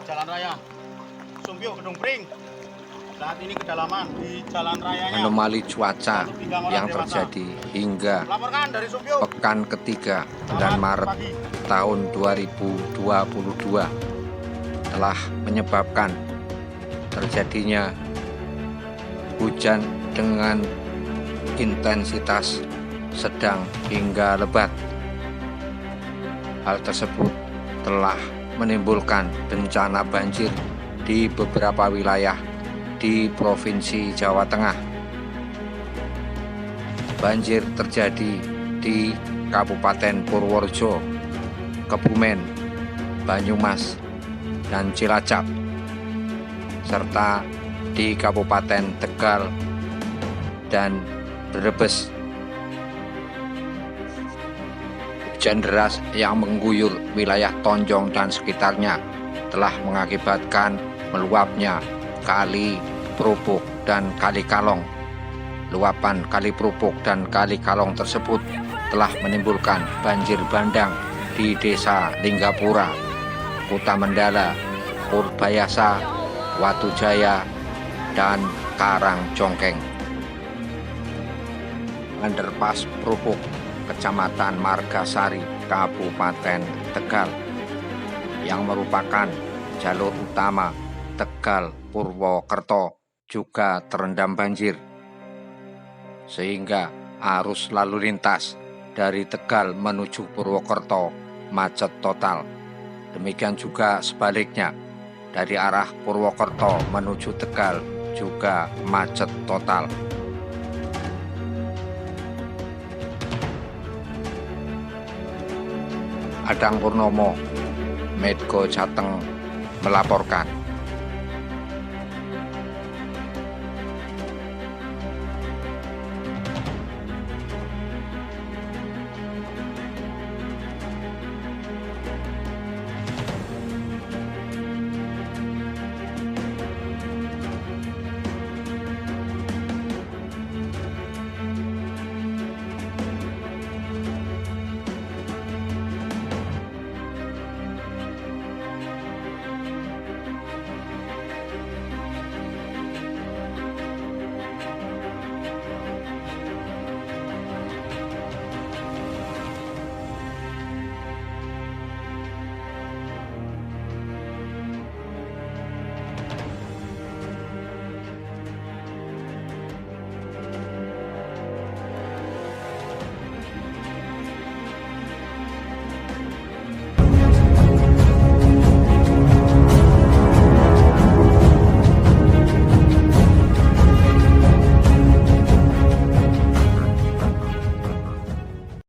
jalan raya Sumbio Gedung Pring. Saat ini kedalaman di jalan rayanya. Anomali cuaca yang terjadi hingga Laporkan dari Sumbio. pekan ketiga bulan Maret tahun 2022 telah menyebabkan terjadinya hujan dengan intensitas sedang hingga lebat. Hal tersebut telah menimbulkan bencana banjir di beberapa wilayah di Provinsi Jawa Tengah. Banjir terjadi di Kabupaten Purworejo, Kebumen, Banyumas, dan Cilacap, serta di Kabupaten Tegal dan Brebes. Hujan deras yang mengguyur wilayah Tonjong dan sekitarnya telah mengakibatkan meluapnya Kali Prupuk dan Kali Kalong. Luapan Kali Prupuk dan Kali Kalong tersebut telah menimbulkan banjir bandang di Desa Linggapura, Kuta Mendala, Purbayasa, Watujaya, dan Karangjongkeng. Underpass Prupuk, Kecamatan Margasari, Kabupaten Tegal, yang merupakan jalur utama Tegal Purwokerto juga terendam banjir, sehingga arus lalu lintas dari Tegal menuju Purwokerto macet total. Demikian juga sebaliknya, dari arah Purwokerto menuju Tegal juga macet total. Adang Purnomo, Medco Jateng melaporkan.